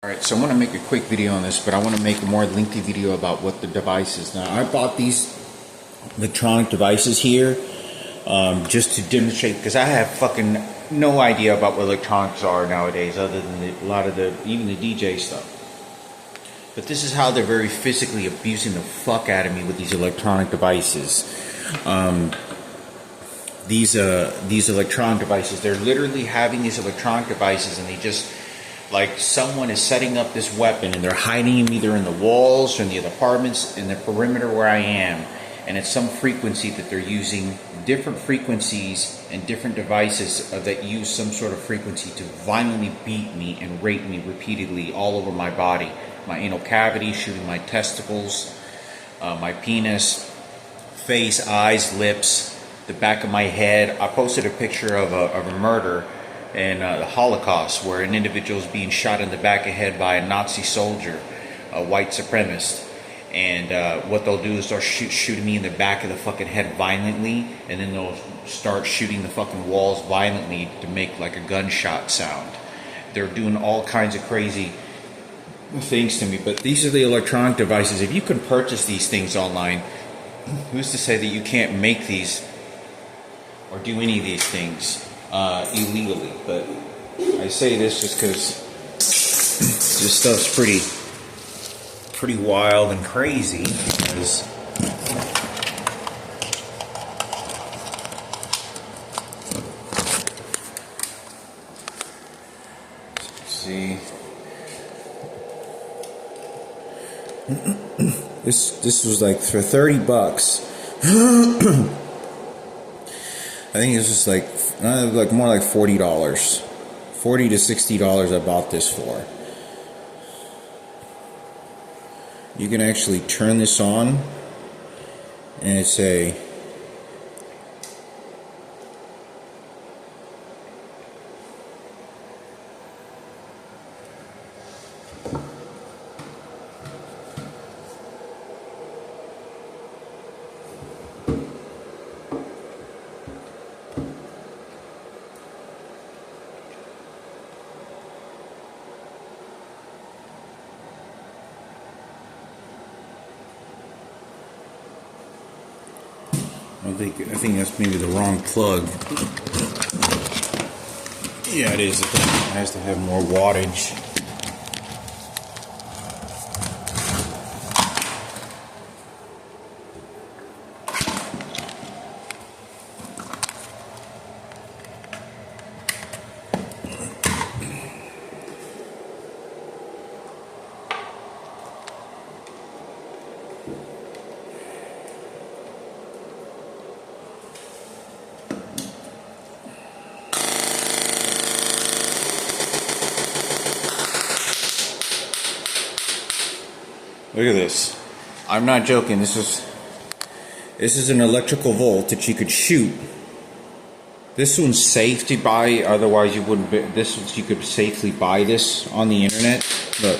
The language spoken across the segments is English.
Alright, so I want to make a quick video on this, but I want to make a more lengthy video about what the device is. Now, I bought these electronic devices here just to demonstrate, because I have fucking no idea about what electronics are nowadays, other than a lot of even the DJ stuff. But this is how they're very physically abusing the fuck out of me with these electronic devices. These electronic devices, they're literally having these electronic devices, and they just, like, someone is setting up this weapon and they're hiding him either in the walls or in the apartments in the perimeter where I am, and it's some frequency that they're using, different frequencies and different devices that use some sort of frequency to violently beat me and rape me repeatedly all over my body, my anal cavity, shooting my testicles, my penis, face, eyes, lips, the back of my head. I posted a picture of a murder in the Holocaust, where an individual is being shot in the back of the head by a Nazi soldier, a white supremacist, and what they'll do is start shooting me in the back of the fucking head violently, and then they'll start shooting the fucking walls violently to make like a gunshot sound. They're doing all kinds of crazy things to me, but these are the electronic devices. If you can purchase these things online, who's to say that you can't make these or do any of these things illegally? But I say this just because this stuff's pretty wild and crazy. Because see, this was like for $30. I think it's just like more like $40, $40 to $60. I bought this for. You can actually turn this on, and it's a I think that's maybe the wrong plug. Yeah, it is. It has to have more wattage. Look at this. I'm not joking. This is an electrical volt that you could shoot. This one's safe to buy, otherwise you wouldn't. You could safely buy this on the internet. Look.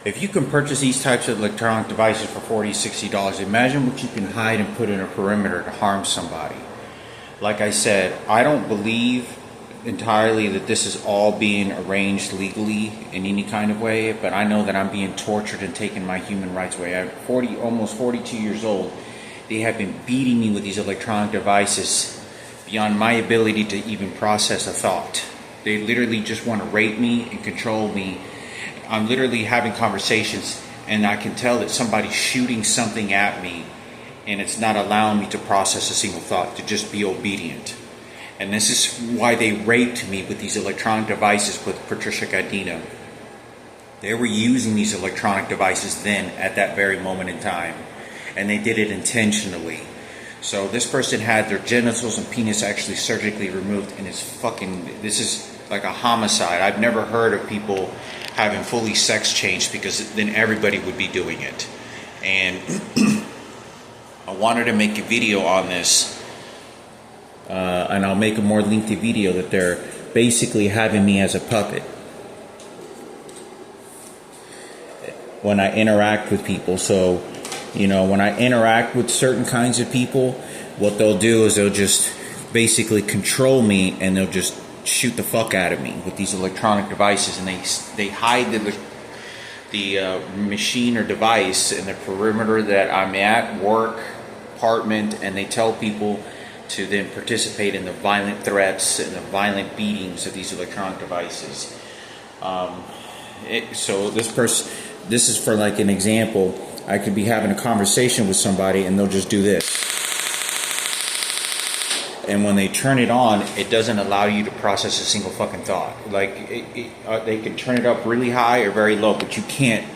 If you can purchase these types of electronic devices for $40, $60, imagine what you can hide and put in a perimeter to harm somebody. Like I said, I don't believe entirely that this is all being arranged legally in any kind of way, but I know that I'm being tortured and taking my human rights away. I'm almost 42 years old. They have been beating me with these electronic devices beyond my ability to even process a thought. They literally just want to rape me and control me. I'm literally having conversations, and I can tell that somebody's shooting something at me, and it's not allowing me to process a single thought, to just be obedient. And this is why they raped me with these electronic devices with Patricia Gadino. They were using these electronic devices then, at that very moment in time, and they did it intentionally. So this person had their genitals and penis actually surgically removed, and this is like a homicide. I've never heard of people having fully sex changed, because then everybody would be doing it. And I wanted to make a video on this, and I'll make a more lengthy video, that they're basically having me as a puppet when I interact with people. So, when I interact with certain kinds of people, what they'll do is they'll just basically control me, and they'll just shoot the fuck out of me with these electronic devices, and they hide the machine or device in the perimeter that I'm at, work, apartment, and they tell people to then participate in the violent threats and the violent beatings of these electronic devices. So this is for like an example. I could be having a conversation with somebody, and they'll just do this. And when they turn it on, it doesn't allow you to process a single fucking thought. Like they can turn it up really high or very low, but you can't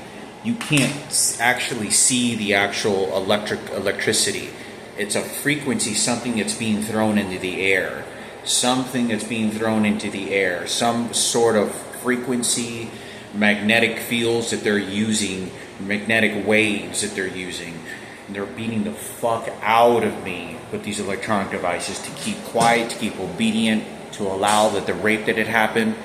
actually see the actual electricity. It's a frequency, something that's being thrown into the air. Something that's being thrown into the air. Some sort of frequency, magnetic fields that they're using, magnetic waves that they're using. And they're beating the fuck out of me with these electronic devices to keep quiet, to keep obedient, to allow that the rape that had happened.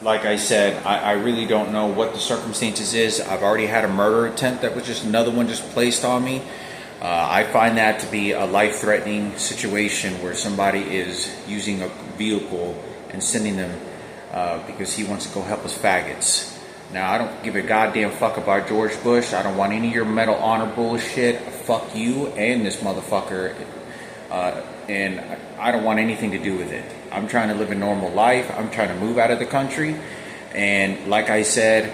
Like I said, I really don't know what the circumstances is. I've already had a murder attempt that was just another one just placed on me. I find that to be a life-threatening situation where somebody is using a vehicle and sending them because he wants to go help us faggots. Now, I don't give a goddamn fuck about George Bush. I don't want any of your Medal of Honor bullshit. Fuck you and this motherfucker. And I don't want anything to do with it. I'm trying to live a normal life. I'm trying to move out of the country. And like I said,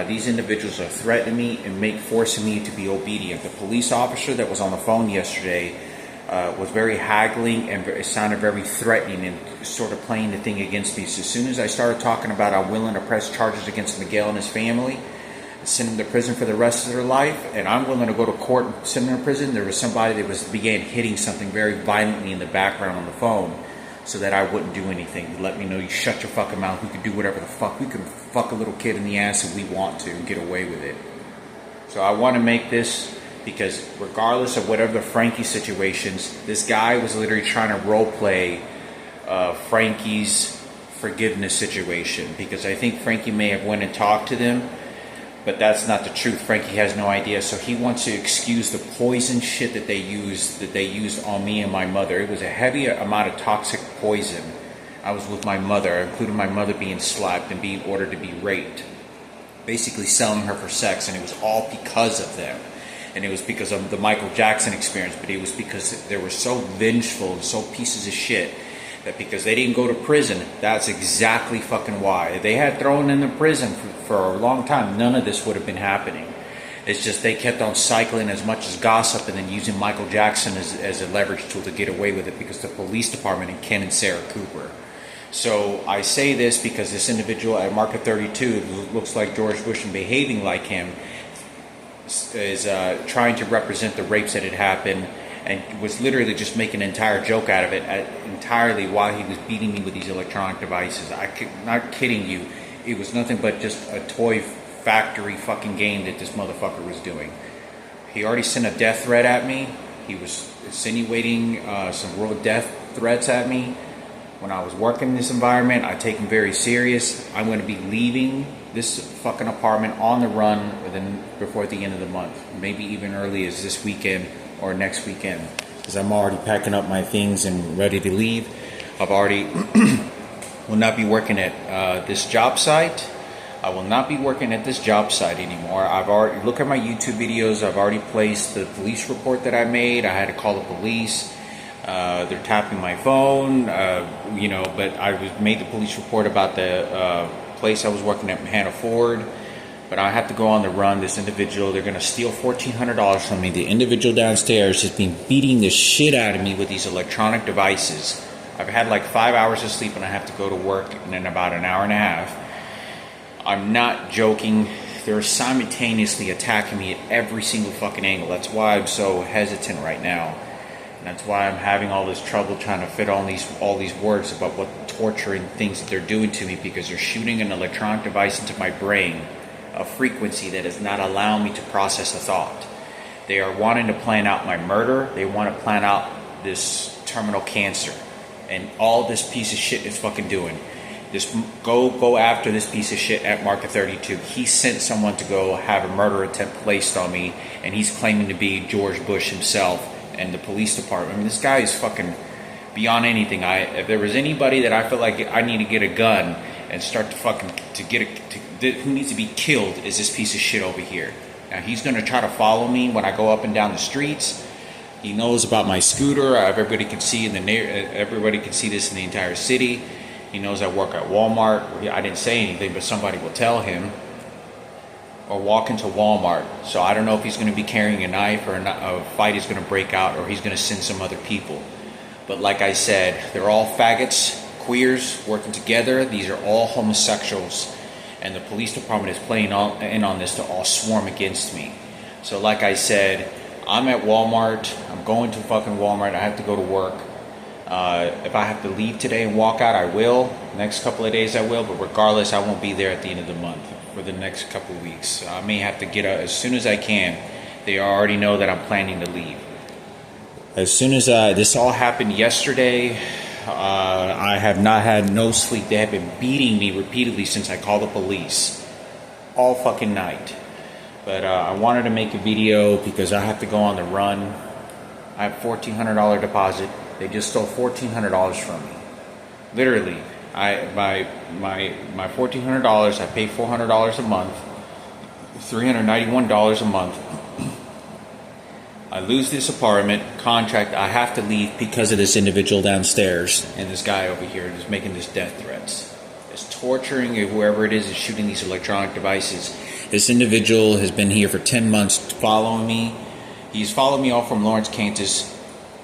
these individuals are threatening me and forcing me to be obedient. The police officer that was on the phone yesterday was very haggling, and it sounded very threatening and sort of playing the thing against me. So as soon as I started talking about I'm willing to press charges against Miguel and his family, send them to prison for the rest of their life, and I'm willing to go to court and send them to prison, there was somebody that began hitting something very violently in the background on the phone so that I wouldn't do anything. To let me know, you shut your fucking mouth. We can do whatever the fuck. We can fuck a little kid in the ass if we want to and get away with it. So I want to make this because regardless of whatever the Frankie situations, this guy was literally trying to role play Frankie's forgiveness situation, because I think Frankie may have went and talked to them, but that's not the truth. Frankie has no idea, so he wants to excuse the poison shit that they used on me and my mother. It was a heavy amount of toxic poison. I was with my mother, including my mother being slapped and being ordered to be raped, basically selling her for sex, and it was all because of them. And it was because of the Michael Jackson experience, but it was because they were so vengeful and so pieces of shit that because they didn't go to prison, that's exactly fucking why. If they had thrown in the prison for a long time, none of this would have been happening. It's just they kept on cycling as much as gossip and then using Michael Jackson as a leverage tool to get away with it, because the police department and Ken and Sarah Cooper. So I say this because this individual at Market 32 who looks like George Bush and behaving like him is trying to represent the rapes that had happened, and was literally just making an entire joke out of it entirely while he was beating me with these electronic devices. Not kidding you. It was nothing but just a toy factory fucking game that this motherfucker was doing. He already sent a death threat at me. He was insinuating some real death threats at me. When I was working in this environment, I take him very serious. I'm going to be leaving this fucking apartment on the run before the end of the month. Maybe even early as this weekend or next weekend, because I'm already packing up my things and ready to leave. I've already will not be working at this job site. I will not be working at this job site anymore. I've already look at my YouTube videos. I've already placed the police report that I made. I had to call the police. They're tapping my phone, but I made the police report about the place I was working at Hannah Ford. But I have to go on the run. This individual, they're going to steal $1,400 from me. The individual downstairs has been beating the shit out of me with these electronic devices. I've had like 5 hours of sleep and I have to go to work in about an hour and a half. I'm not joking. They're simultaneously attacking me at every single fucking angle. That's why I'm so hesitant right now. That's why I'm having all this trouble trying to fit all these words about what torturing things that they're doing to me, because they're shooting an electronic device into my brain, a frequency that is not allowing me to process a thought. They are wanting to plan out my murder. They want to plan out this terminal cancer, and all this piece of shit is fucking doing. Just go after this piece of shit at Market 32. He sent someone to go have a murder attempt placed on me, and he's claiming to be George Bush himself and the police department. I mean, this guy is fucking beyond anything. If there was anybody that I feel like I need to get a gun and start to fucking who needs to be killed, is this piece of shit over here. Now he's gonna try to follow me when I go up and down the streets. He knows about my scooter. Everybody can see everybody can see this in the entire city. He knows I work at Walmart. I didn't say anything, but somebody will tell him. Or walk into Walmart. So I don't know if he's going to be carrying a knife, or a fight is going to break out, or he's going to send some other people. But like I said, they're all faggots, queers, working together. These are all homosexuals. And the police department is playing in on this to all swarm against me. So like I said, I'm at Walmart. I'm going to fucking Walmart. I have to go to work. If I have to leave today and walk out, I will. Next couple of days I will. But regardless, I won't be there at the end of the month for the next couple of weeks. I may have to get out as soon as I can. They already know that I'm planning to leave. As soon as this all happened yesterday, I have not had no sleep. They have been beating me repeatedly since I called the police. All fucking night. But I wanted to make a video because I have to go on the run. I have $1,400 deposit. They just stole $1,400 from me. Literally. My $1,400, I pay $400 a month, $391 a month. I lose this apartment contract. I have to leave because of this individual downstairs and this guy over here is making this death threats. It's torturing whoever it is shooting these electronic devices. This individual has been here for 10 months following me. He's followed me all from Lawrence, Kansas,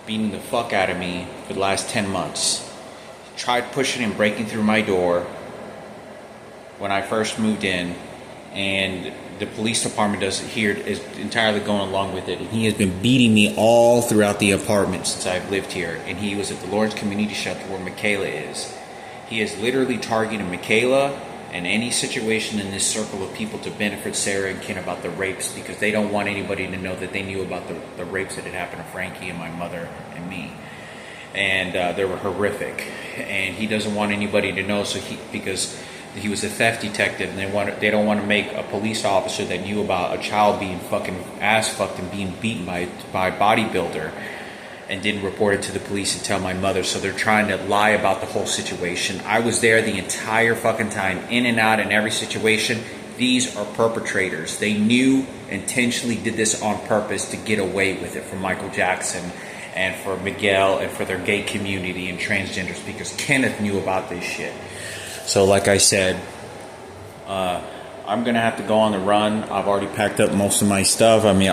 beating the fuck out of me for the last 10 months. Tried pushing and breaking through my door when I first moved in, and the police department is entirely going along with it. And he has been beating me all throughout the apartment since I've lived here. And he was at the Lawrence Community Shelter where Michaela is. He is literally targeting Michaela and any situation in this circle of people to benefit Sarah and Ken about the rapes, because they don't want anybody to know that they knew about the rapes that had happened to Frankie and my mother and me. And they were horrific, and he doesn't want anybody to know. Because he was a theft detective, and they don't want to make a police officer that knew about a child being fucking ass fucked and being beaten by a bodybuilder, and didn't report it to the police and tell my mother. So they're trying to lie about the whole situation. I was there the entire fucking time, in and out in every situation. These are perpetrators. They knew, intentionally did this on purpose to get away with it from Michael Jackson and for Miguel and for their gay community and transgenders, because Kenneth knew about this shit. So like I said, I'm going to have to go on the run. I've already packed up most of my stuff. I mean,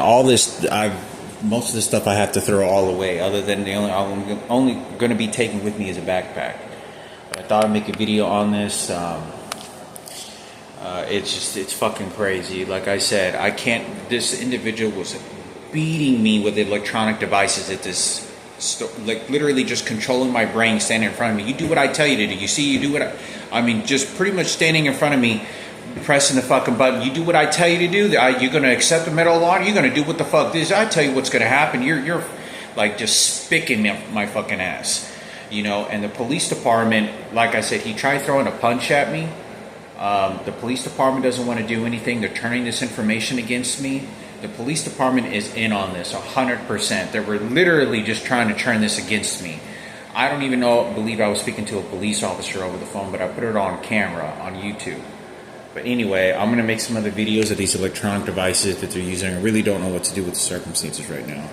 most of the stuff I have to throw all away, other than I'm only going to be taking with me is a backpack. But I thought I'd make a video on this. It's fucking crazy. Like I said, this individual was beating me with electronic devices at this like literally just controlling my brain, standing in front of me. You do what I tell you to do. You see, you do what I mean, just pretty much standing in front of me, pressing the fucking button. You do what I tell you to do. You're going to accept the Medal of Honor. You're going to do what the fuck this. I tell you what's going to happen. You're like just spicking my fucking ass, you know. And the police department, like I said, he tried throwing a punch at me. The police department doesn't want to do anything. They're turning this information against me. The police department is in on this 100%. They were literally just trying to turn this against me. I don't even believe I was speaking to a police officer over the phone, but I put it on camera on YouTube. But anyway, I'm going to make some other videos of these electronic devices that they're using. I really don't know what to do with the circumstances right now.